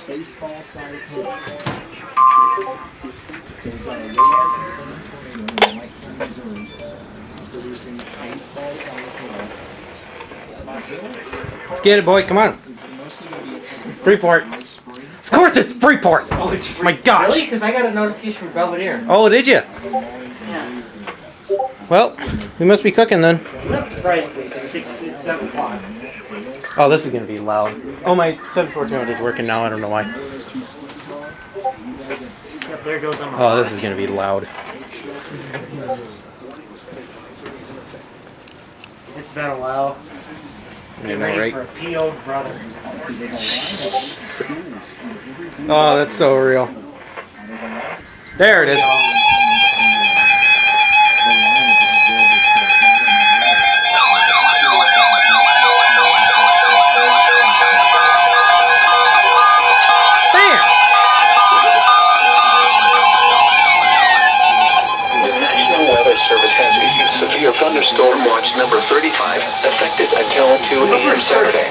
baseball sized hail. So we've got a radar confirmed tornado in White County, Missouri, producing baseball sized hail. Let's get it, boy. Come on. Freeport. Of course it's Freeport. Oh, it's free. My gosh. Really? Because I got a notification from Belvedere. Oh, did you? Yeah. Well, we must be cooking then. Not surprisingly, because it's 7 o'clock. Oh, this is going to be loud. Oh, my 74200 is working now. I don't know why. Yep, there goes on my Oh, this is going to be loud. It's been a while. I Get know, ready right? for a PO'd brother. Oh, that's so real. There it is. Thunderstorm watch number 35, effective until 2 a.m. Saturday.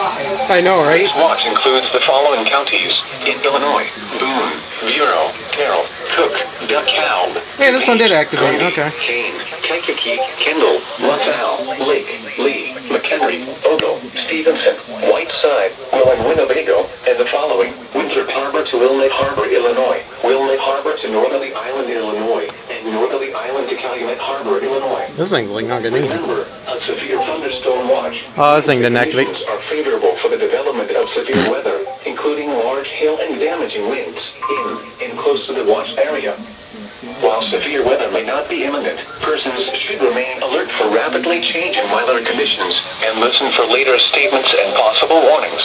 I know, right? This watch includes the following counties in Illinois: Boone, Bureau, Carroll, Cook, DeKalb. Hey, this one did activate. Okay. Kane, Kankakee, Kendall, LaSalle, Lake, Lee, McHenry, Ogle, Stevenson, Whiteside, and Winnebago, and the following: Winthrop Harbor to Wilmette Harbor, Illinois, Wilmette Harbor to Northerly Island, Illinois, and Northerly Island to Calumet Harbor, Illinois. This thing's like not getting anything. Remember, a severe thunderstorm watch. Oh, this thing didn't activate. Conditions are favorable for the development of severe weather, including large hail and damaging winds in and close to the watched area. While severe weather may not be imminent, persons should remain alert for rapidly changing weather conditions and listen for later statements and possible warnings.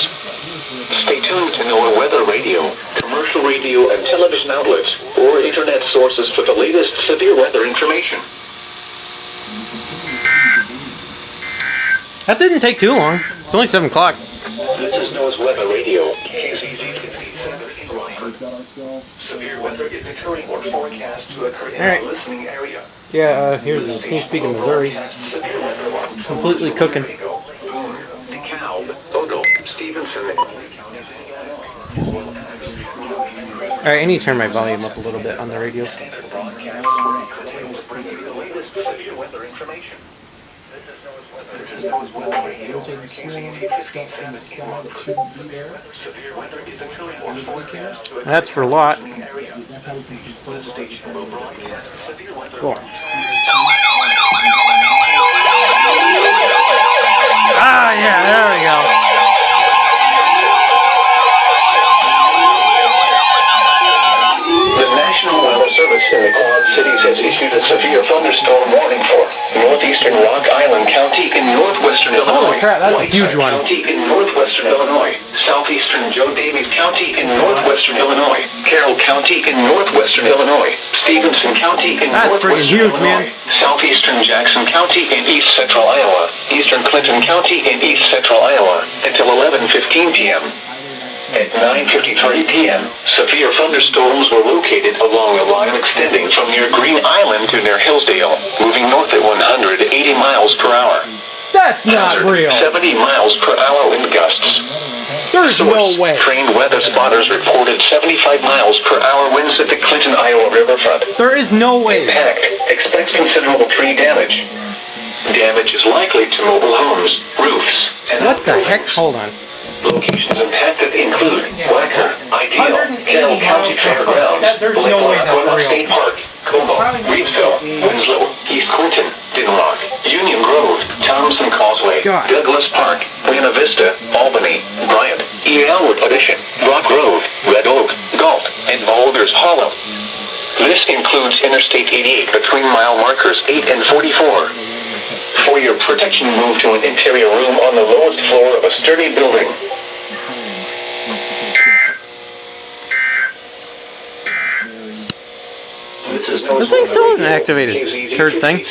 Stay tuned to Noaa weather radio, commercial radio and television outlets, or internet sources for the latest severe weather information. That didn't take too long. It's only 7 o'clock. This is Noaa's weather radio. KZZ 57 in Rockford. Severe weather is occurring or forecast to occur in our listening area. Yeah, here's a sneak peek of Missouri. Completely cooking. DeKalb, Ogle, Stevenson. Alright, I need to turn my volume up a little bit on the radios. Rotating storm, stuff's in the sky that shouldn't be there. That's for a lot. That's how we can control the Cool. Ah, yeah, there we go. The National Weather Service in the Quad Cities has issued a severe thunderstorm warning for northeastern Rock Island County in northwestern Illinois. Holy crap, that's a huge one. County in northwestern Illinois. Southeastern Joe Davies County in northwestern Illinois. Carroll County in northwestern Illinois. Stevenson County in That's freaking northwestern huge, Illinois. man. Southeastern Jackson County in east central Iowa. Eastern Clinton County in east central Iowa until 11:15 p.m. At 9:53 p.m., severe thunderstorms were located along a line extending from near Green Island to near Hillsdale, moving north at 180 miles per hour. That's not real. 70 miles per hour wind gusts. There's no way. Trained weather spotters reported 75 miles per hour winds at the Clinton, Iowa riverfront. There is no way. Impact. Expect considerable tree damage. Damage is likely to mobile homes, roofs, and What the heck? outbuildings. Hold on. Locations impacted include Wacker, Ideal, 180 Carroll County miles Fairgrounds, there's no way that's real. State Park, Como, Reedsville, Winslow, East Clinton, Dinrock, Union Grove, Thompson Causeway, God. Douglas Park, Buena Vista, Albany, Bryant, EAS Addition, Rock Grove, Red Oak, Galt, and Boulders Hollow. This includes Interstate 88 between mile markers 8 and 44. For your protection, move to an interior room on the lowest floor of a sturdy building. This thing still isn't activated. Turd thing.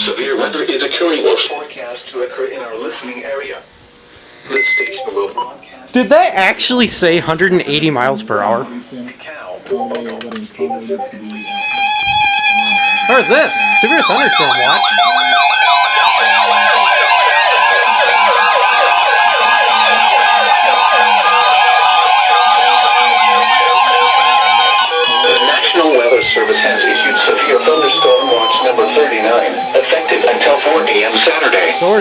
Severe weather is occurring or forecast to occur in our listening area. This station will broadcast. Did that actually say 180 miles per hour? Or is this? Severe thunderstorm watch.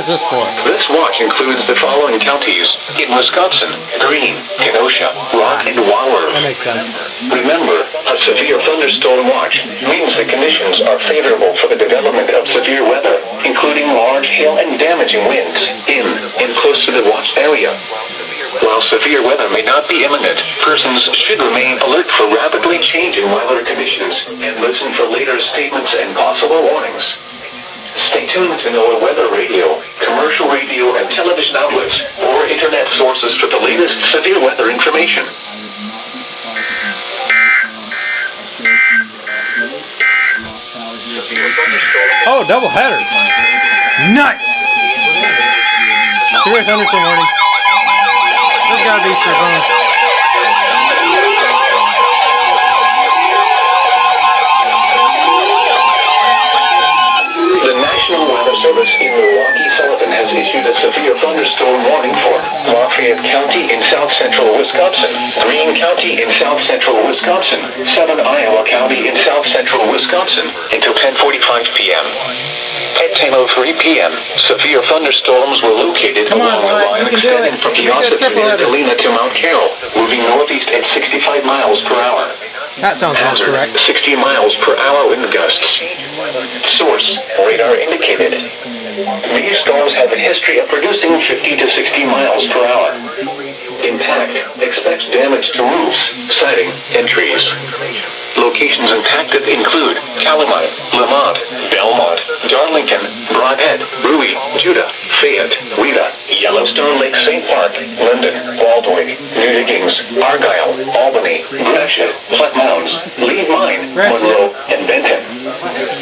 is this for? This watch includes the following counties in Wisconsin: Greene, Kenosha, Rock, and Waller. That makes sense. Remember, a severe thunderstorm watch means the conditions are favorable for the development of severe weather, including large hail and damaging winds in and close to the watched area. While severe weather may not be imminent, persons should remain alert for rapidly changing weather conditions and listen for later statements and possible warnings. Stay tuned to Noaa weather radio, commercial radio and television outlets, or internet sources for the latest severe weather information. Oh, double header. Nice. Severe thunderstorm warning. There's gotta be for home. The National Weather Service in Milwaukee-Sullivan has issued a severe thunderstorm warning for Lafayette County in south-central Wisconsin, Greene County in south-central Wisconsin, southern Iowa County in south-central Wisconsin until 10:45 p.m. At 10:03 p.m., severe thunderstorms were located along a line extending from Iawx to Galena to Mount Carroll, moving northeast at 65 miles per hour. That sounds more Hazard, correct. 60 miles per hour wind gusts. Source, radar indicated. These storms have a history of producing 50 to 60 miles per hour. Impact, expects damage to roofs, siding, and trees. Locations impacted include Calumet, Lamont, Belmont, Darlington, Brodhead, Bowie, Judah, Fayette, Wheeler, Yellowstone Lake St. Park, Linden, Baldwin, New Diggings, Argyle, Albany, Gratiot, Flat Mounds, Lee Mine, Monroe, and Benton.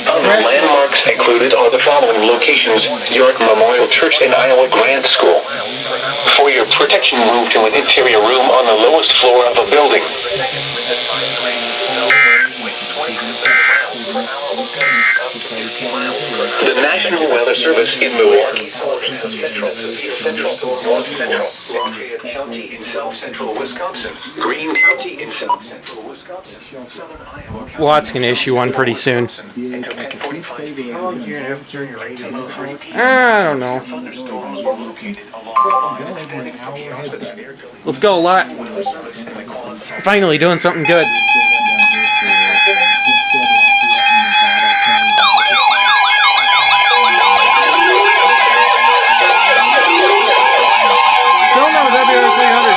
Other landmarks included are the following locations: York Memorial Church and Iowa Grant School. For your protection, move to an interior room on the lowest floor of a building. The National Weather Service in Milwaukee, central, north central, Lafayette County in south central Wisconsin, Greene County in south central Wisconsin, southern Iowa. Well, that's gonna issue one pretty soon. How long do you have to turn your radio on? I don't know. Let's go, lot. Finally doing something good. Still no WR 300.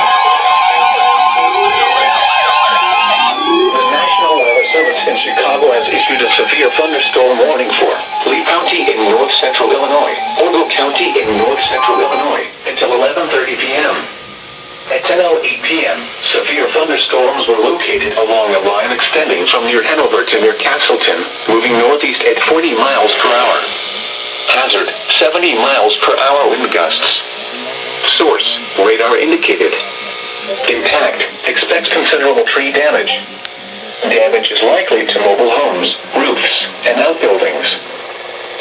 The National Weather Service in Chicago has issued a severe thunderstorm warning for Lee County in north central Illinois, Ogle County in north central Illinois until 11:30 p.m. At 10:08 p.m., severe thunderstorms were located along a line extending from near Hanover to near Castleton, moving northeast at 40 miles per hour. Hazard, 70 miles per hour wind gusts. Source, radar indicated. Impact, expects considerable tree damage. Damage is likely to mobile homes, roofs, and outbuildings.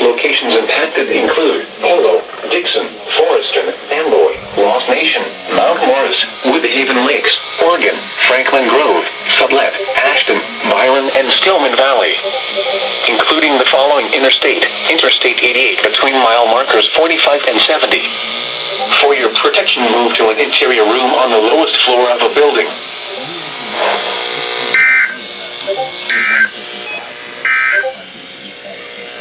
Locations impacted include Polo, Dixon, Forreston, Amboy, Lost Nation, Mount Morris, Woodhaven Lakes, Oregon, Franklin Grove, Sublette, Ashton, Byron, and Stillman Valley, including the following Interstate 88 between mile markers 45 and 70. For your protection, move to an interior room on the lowest floor of a building.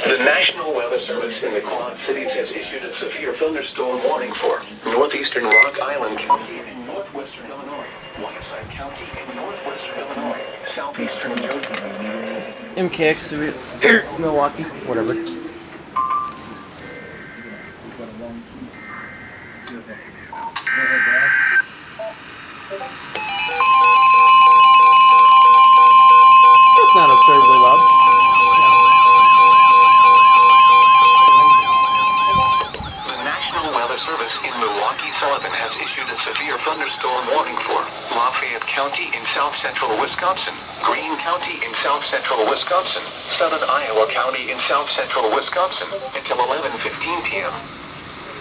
The National Weather Service in the Quad Cities has issued a severe thunderstorm warning for northeastern Rock Island County in northwestern Illinois, Whiteside County in northwestern Illinois, southeastern Georgia. MKX, Milwaukee, whatever. That's not absurdly loud. Service in Milwaukee-Sullivan has issued a severe thunderstorm warning for Lafayette County in south-central Wisconsin, Greene County in south-central Wisconsin, southern Iowa County in south-central Wisconsin until 11:15 p.m.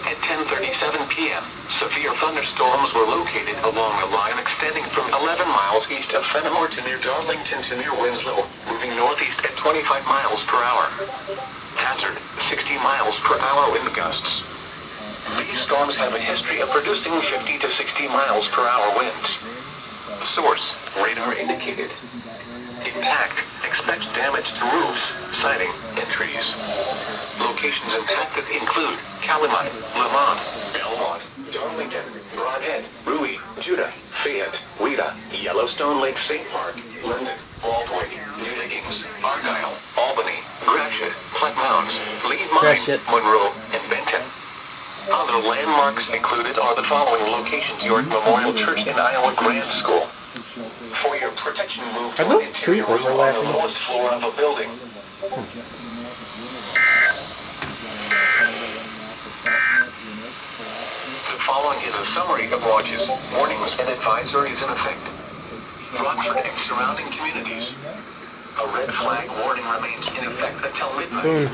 At 10:37 p.m., severe thunderstorms were located along a line extending from 11 miles east of Fenimore to near Darlington to near Winslow, moving northeast at 25 miles per hour. Hazard, 60 miles per hour wind gusts. storms have a history of producing 50 to 60 miles per hour winds. Source, radar indicated. Impact, expects damage to roofs, siding, and trees. Locations impacted include Calumet, Lemont, Belmont, Darlington, Broadhead, Rui, Judah, Fayette, Wheaton, Yellowstone Lake State Park, Linden, Baldwin, New Diggings, Argyle, Albany, Gratiot, Platte Mounds, Lead Mine, Gratiot. Monroe, and Benton. Other landmarks included are the following locations: York Memorial Church and Iowa Grand School. For your protection, move to Are those an two interior room on the overlapping? lowest floor of a building. The following is a summary of watches, warnings, and advisories in effect. Rockford and surrounding communities. A red flag warning remains in effect until midnight. Boom.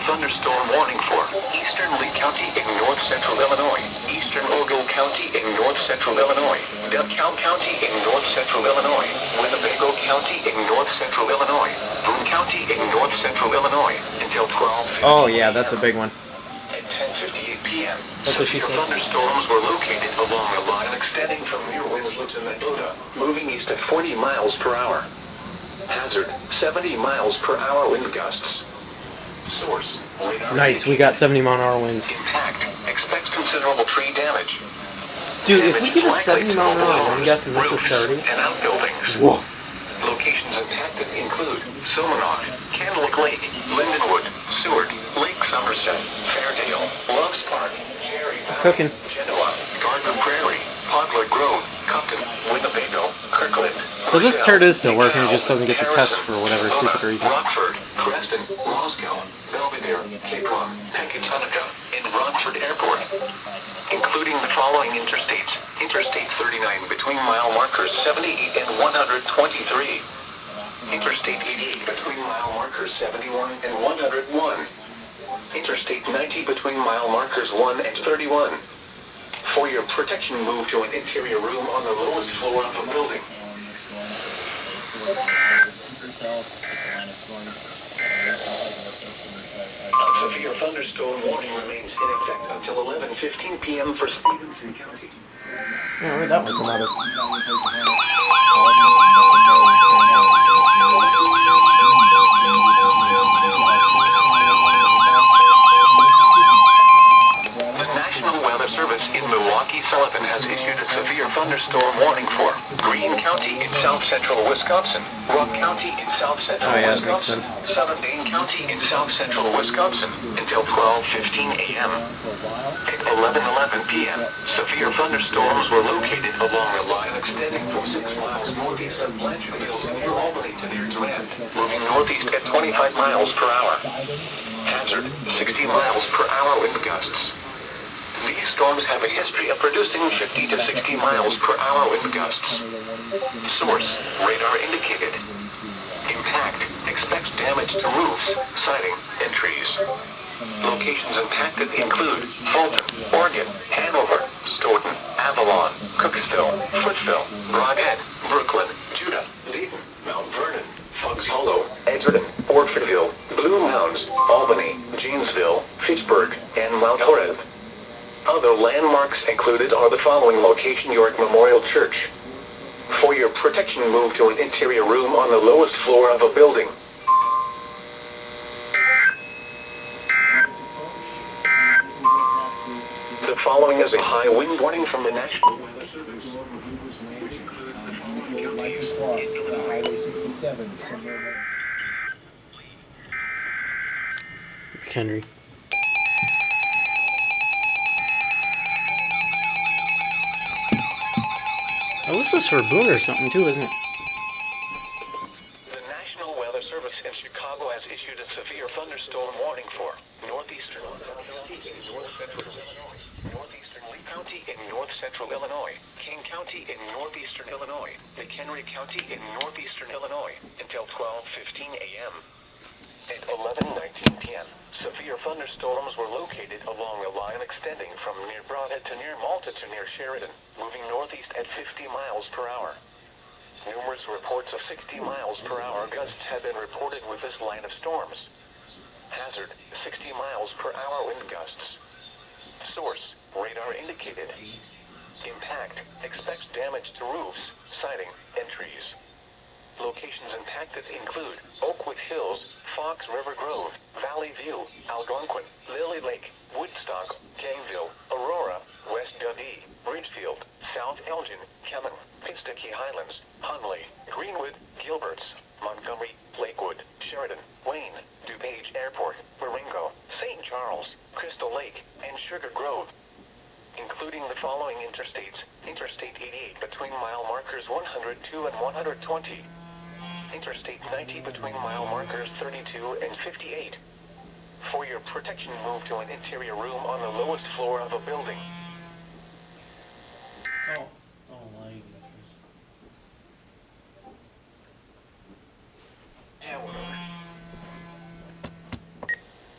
Thunderstorm warning for eastern Lee County in north-central Illinois, eastern Ogle County in north-central Illinois, DeKalb County in north-central Illinois, Winnebago County in north-central Illinois, Boone County in north-central Illinois, until 12. Oh yeah, that's a big one. At 10:58 p.m., That's what she said. thunderstorms were located along a line extending from near Winslow to Midland, moving east at 40 miles per hour. Hazard, 70 miles per hour wind gusts. Source, radar. Nice, we got 70-mile-an-hour winds. Impact, expects considerable tree damage. Dude, if we get a 70-mile-an-hour, I'm guessing this is 30. And outbuildings. Whoa. Locations impacted include Silmanock, Candlewick Lake, Lindenwood, Seward, Lake Somerset, Fairdale, Loves Park, Cherry Valley, Cooking. Genoa, Gardner Prairie, Poplar Grove, Compton, Winnebago, Kirkland. So this turret is still working, it Rochelle, just doesn't get the test for whatever Harrison, stupid reason. Rockford, Creston, Roscoe, Belvedere, Cape Ron, Pecatonica, and Rockford Airport. Including the following interstates: Interstate 39 between mile markers 78 and 123. Interstate 88 between mile markers 71 and 101. Interstate 90 between mile markers 1 and 31. For your protection, move to an interior room on the lowest floor of the building. A severe thunderstorm warning remains in effect until 11:15 p.m. for Stevenson County. Yeah, where'd that one come out of? The National Weather Service in Milwaukee Sullivan has issued a severe thunderstorm warning for Greene County in south-central Wisconsin, Rock County in south-central Oh, yeah, that makes Wisconsin, sense. Southern Dane County in south-central Wisconsin until 12:15 a.m. At 11:11 p.m., severe thunderstorms were located along a line extending from 6 miles northeast of Blanchardville near Albany to near Durand, moving northeast at 25 miles per hour. Hazard, 60 miles per hour wind gusts. These storms have a history of producing 50 to 60 miles per hour wind gusts. Source, radar indicated. Impact, expects damage to roofs, siding, and trees. Locations impacted include Fulton, Oregon, Hanover, Stoughton, Avalon, Cooksville, Footville, Broadhead, Brooklyn, Judah, Leaden, Mount Vernon, Fuggs Hollow, Edgerton, Orfordville, Blue Mounds, Albany, Janesville, Fitchburg, and Mount Horeb. Other landmarks included are the following location: York Memorial Church. For your protection, move to an interior room on the lowest floor of a building. The following is a high wind warning from the National Weather Service. Plus, Highway 67, somewhere. Henry. Oh, this is for Boone or something too, isn't it? The National Weather Service in Chicago has issued a severe thunderstorm warning for northeastern, north-central Illinois, northeastern Lee County in north-central Illinois, King County in northeastern Illinois, McHenry County in northeastern Illinois, until 12:15 a.m. At 11:19 p.m., severe thunderstorms were located along a line extending from near Broadhead to near Malta to near Sheridan, moving northeast at 50 miles per hour. Numerous reports of 60 miles per hour gusts have been reported with this line of storms. Hazard, 60 miles per hour wind gusts. Source, radar indicated. Impact, expects damage to roofs, siding, and trees. Locations impacted include Oakwood Hills, Fox River Grove, Valley View, Algonquin, Lily Lake, Woodstock, Gangville, Aurora, West Dundee, Ridgefield, South Elgin, Kemen, Pinstucky Highlands, Hunley, Greenwood, Gilberts, Montgomery, Lakewood, Sheridan, Wayne, DuPage Airport, Marengo, St. Charles, Crystal Lake, and Sugar Grove. Including the following interstates: Interstate 88 between mile markers 102 and 120. Interstate 90 between mile markers 32 and 58. For your protection, move to an interior room on the lowest floor of a building.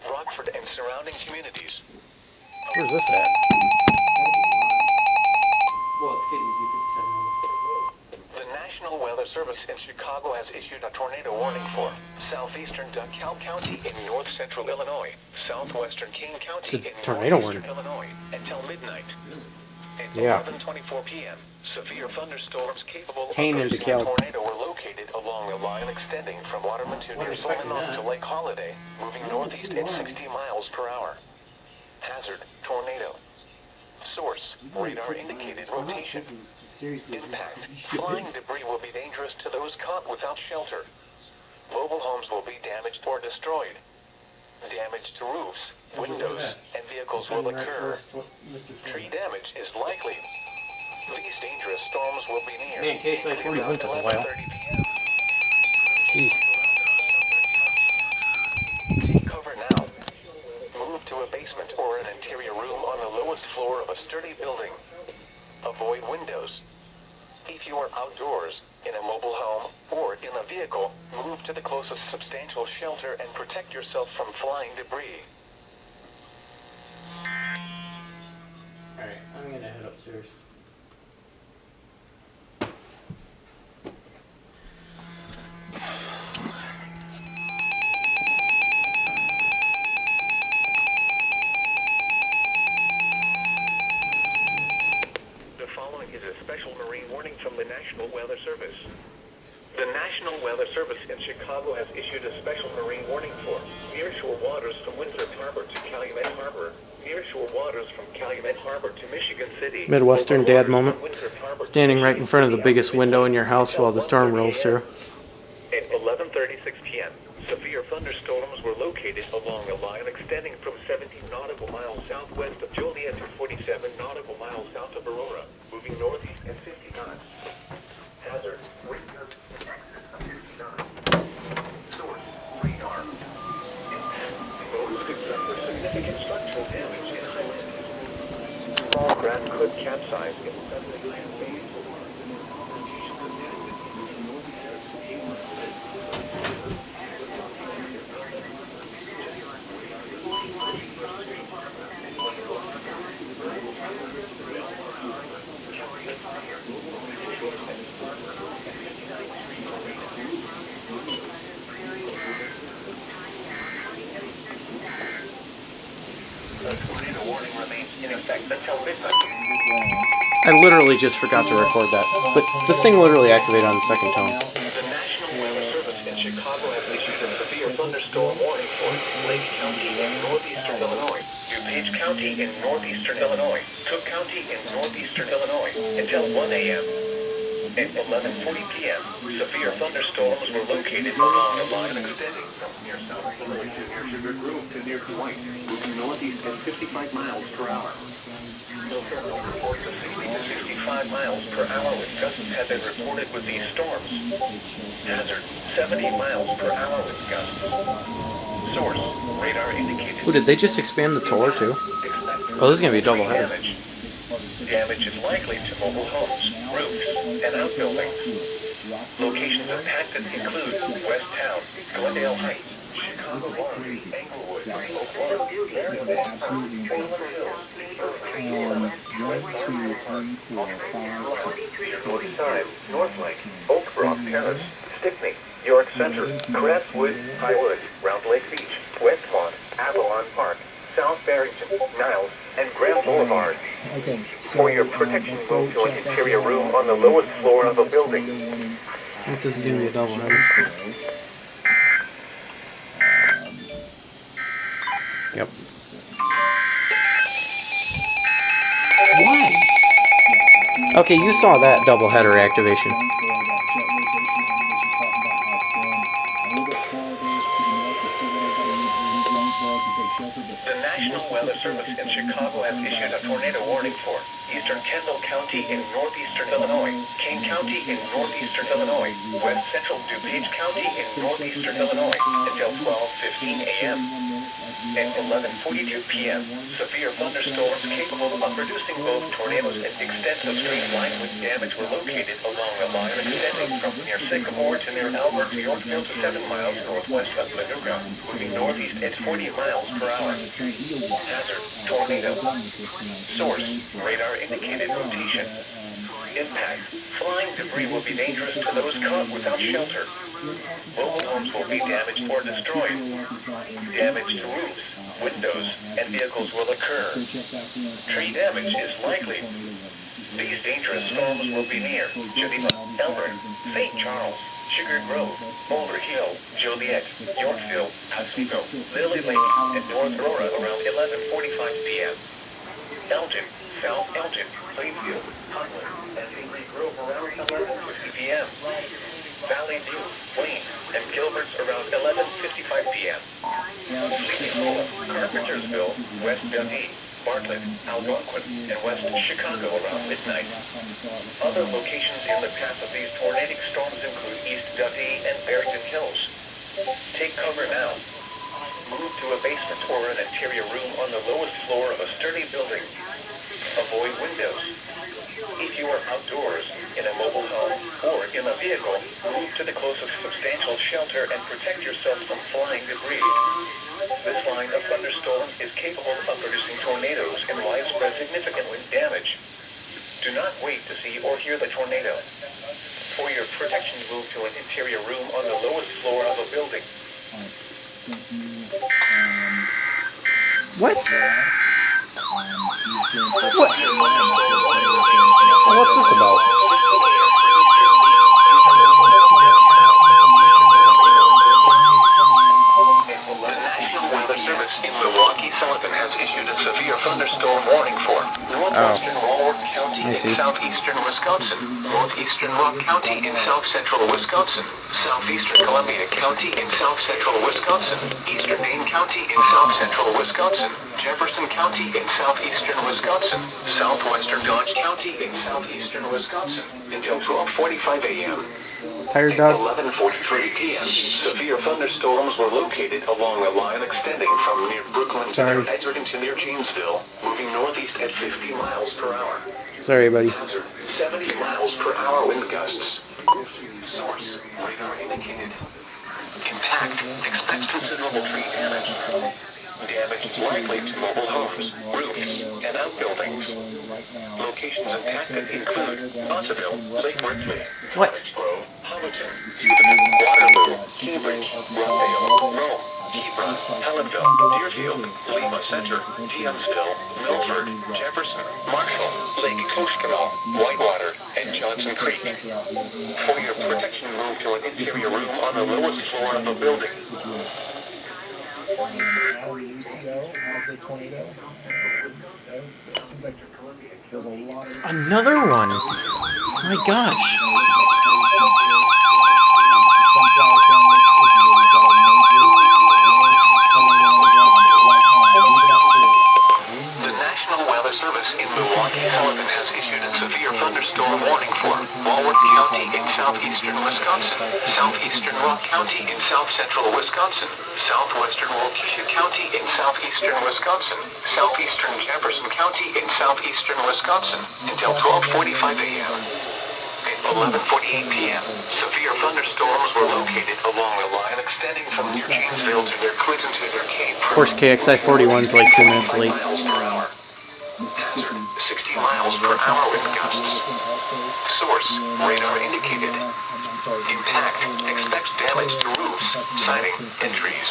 Rockford and surrounding communities. Where's this at? Well, it's KZZ 57. The National Weather Service in Chicago has issued a tornado warning for southeastern DeKalb County in north-central Illinois, southwestern King County in tornado northeastern warning. Illinois until midnight. At Yeah. 11:24 p.m., severe thunderstorms capable of Kane and producing a DeKalb. tornado were located along a line extending from Waterman to near Solenock to Lake Holiday, moving northeast at 60 miles per hour. Hazard, tornado. Source, radar indicated rotation. Impact, flying debris will be dangerous to those caught without shelter. Mobile homes will be damaged or destroyed. Damage to roofs, windows, and vehicles will occur. Tree damage is likely. These dangerous storms will be near. Man, KXI 40 went took a while. 11:30 p.m. Jeez. Take cover now. Move to a basement or an interior room on the lowest floor of a sturdy building. Avoid windows. If you are outdoors, in a mobile home, or in a vehicle, move to the closest substantial shelter and protect yourself from flying debris. Alright, I'm gonna head upstairs. The following is a special marine warning from the National Weather Service. The National Weather Service in Chicago has issued a special marine warning for nearshore waters from Winthrop Harbor to Calumet Harbor, nearshore waters from Calumet Harbor to Michigan City. Midwestern dad moment. From Winthrop Harbor to Standing right in front of the Michigan biggest City. window in your house while the storm rolls through. At 11:36 p.m., severe thunderstorms were located along a line extending from 17 nautical miles southwest of Joliet to 47 nautical miles south of Aurora, moving northeast at 50 knots. Hazard, wind gusts in excess of 50 knots. Source, radar. Most could suffer significant structural damage in highlands. Small craft could capsize in suddenly land bays. The tornado warning remains in effect until midnight. I literally just forgot to record that. But this thing literally activated on the second tone. The National Weather Service in Chicago has issued a severe thunderstorm warning for Lake County in northeastern Illinois, DuPage County in northeastern Illinois, Cook County in northeastern Illinois, until 1 a.m. At 11:40 p.m., severe thunderstorms were located along a line extending from near South Florida to near Sugar Grove to near Dwight, moving northeast at 55 miles per hour. Local reports of 60 to 65 miles per hour with gusts have been reported with these storms. Hazard, 70 miles per hour with gusts. Source, radar indicated. Ooh, did they just expand the TOR too? Oh, this is gonna be a double header. Damage is likely to mobile homes, roofs, and outbuildings. Locations impacted include West Town, Glendale Heights, This is Chicago, crazy. Englewood, Guys, Oak Park, this is absolutely insane. 1, 2, 3, 4, 5, 6, 7, 8, Northlake, Oak Brook Terrace, Stickney, York Center, Crestwood, Highwood, Round Lake Beach, Westmont, Avalon Park, South Barrington, Niles, and Graham Boulevard. Okay, so For your protection, let's go move to an check back interior in room on the lowest floor of a EAS building. tornado warning. What does it do to a double header? Yep. Why? Okay, you saw that double header activation. The National Weather Service in Chicago has issued a tornado warning for eastern Kendall County in northeastern Illinois, Kane County in northeastern Illinois, west central DuPage County in northeastern Illinois until 12:15 a.m. At 11:42 p.m., severe thunderstorms capable of producing both tornadoes and extensive straight line wind damage were located along a line extending from near Sycamore to near Albert, Yorkville to 7 miles northwest of Paducah, moving northeast at 40 miles per hour. Hazard, tornado. Source, radar indicated rotation. Impact, flying debris will be dangerous to those caught without shelter. Mobile homes will be damaged or destroyed. Damage to roofs, windows, and vehicles will occur. Tree damage is likely. These dangerous storms will be near Geneva, Elbert, St. Charles, Sugar Grove, Boulder Hill, Joliet, Yorkville, Otsego, Lily Lake, and North Aurora around 11:45 p.m. Elgin, South Elgin, Plainfield, Huntley, and Hinkley Grove around 11:50 p.m. Valley View, Wayne, and Gilbert's around 11:55 p.m. Sleepy Hollow, Carpentersville, West Dundee, Bartlett, Algonquin, and West Chicago around midnight. Other locations in the path of these tornadic storms include East Dundee and Barrington Hills. Take cover now. Move to a basement or an interior room on the lowest floor of a sturdy building. Avoid windows. If you are outdoors, in a mobile home, or in a vehicle, move to the closest substantial shelter and protect yourself from flying debris. This line of thunderstorms is capable of producing tornadoes and widespread significant wind damage. Do not wait to see or hear the tornado. For your protection, move to an interior room on the lowest floor of a building. What? What? What's this about? In Milwaukee, Sullivan has issued a severe thunderstorm warning for northwestern Walworth County in southeastern Wisconsin, northeastern Rock County in south-central Wisconsin, southeastern Columbia County in south-central Wisconsin, eastern Dane County in south-central Wisconsin, Jefferson County in southeastern Wisconsin, southwestern Dodge County in southeastern Wisconsin, until 12:45 a.m. Tired At dog? 11:43 p.m., severe thunderstorms were located along a line extending from near Brooklyn to near Edgerton to near Janesville, moving northeast at 50 miles per hour. Sorry, buddy. Hazard, 70 miles per hour wind gusts. Source, radar indicated. Impact, expect considerable tree damage. Damage likely to mobile homes, roofs, and outbuildings. Locations impacted include Bonneville, Lake Richmond, What? Grove, Hamilton, Waterloo, Cambridge, Rockdale, Rome, Hebron, Helenville, Deerfield, Lima Center, Deansville, Milford, Jefferson, Marshall, Lake Koshkonong, Whitewater, and Johnson Creek. For your protection, move to an interior room on the lowest floor of a building. How's the tornado? It seems like there's a lot of... Another one. My gosh. The National Weather Service in Milwaukee, Sullivan has issued a severe thunderstorm warning for Walworth County in southeastern Wisconsin, southeastern Rock County in south-central Wisconsin, southwestern Waukesha County in southeastern Wisconsin, southeastern Jefferson County in southeastern Wisconsin until 12:45 a.m. At 11:48 p.m., severe thunderstorms were located along a line extending from near Janesville to near Clinton to near Cape. Of course, KXI 41's like 2 minutes late. Miles per hour. Hazard, 60 miles per hour with gusts. Source, radar indicated. Impact, expects damage to roofs, siding, and trees.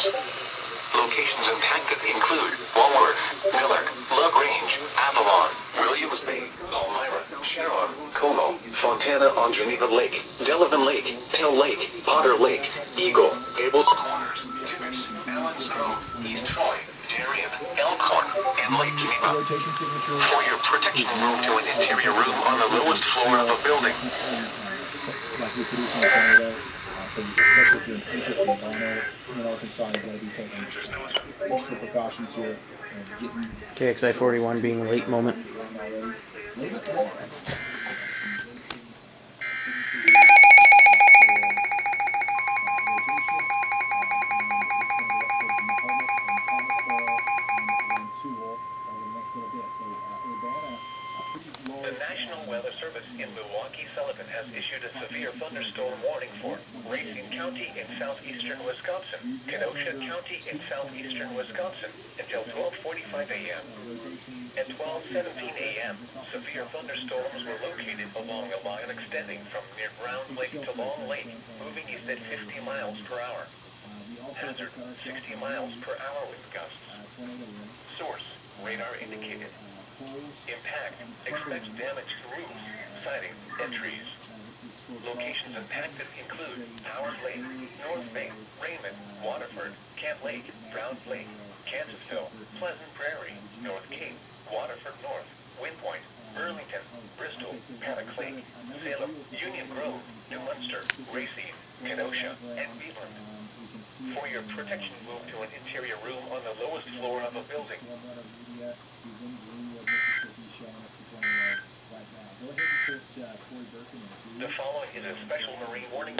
Locations impacted include Walworth, Miller, LaGrange, Avalon, Williams Bay, Palmyra, Sharon, Como, Fontana on Geneva Lake, Delavan Lake, Pell Lake, Potter Lake, Eagle, Gables Corners, Tibbetts, Allen's Grove, East Troy, Darien, Elkhorn, and Lake Geneva. Rotation signature. For your protection, move to an interior room on the lowest floor of a building. Like we produce in Canada, so especially if you're in Egypt and Bono, in Arkansas, you've got to be taking extra precautions here. Getting KXI 41 being late moment. The National Weather Service in Milwaukee-Sullivan has issued a severe thunderstorm warning for Racine County in southeastern Wisconsin, Kenosha County in southeastern Wisconsin until 12:45 a.m. At 12:17 a.m., severe thunderstorms were located along a line extending from near Ground Lake to Long Lake, moving east at 50 miles per hour. Hazard, 60 miles per hour with gusts. Source, radar indicated. Impact, expects damage to roofs, siding, and trees. Locations impacted include Howard Lake, North Bay, Raymond, Waterford, Camp Lake, Browns Lake, Kansasville, Pleasant Prairie, North Cape, Waterford North, Wind Point, Burlington, Bristol, Paddock Lake, Salem, Union Grove, New Munster, Racine, Kenosha, and Midland. For your protection, move to an interior room on the lowest floor of a building. The following is a special marine warning.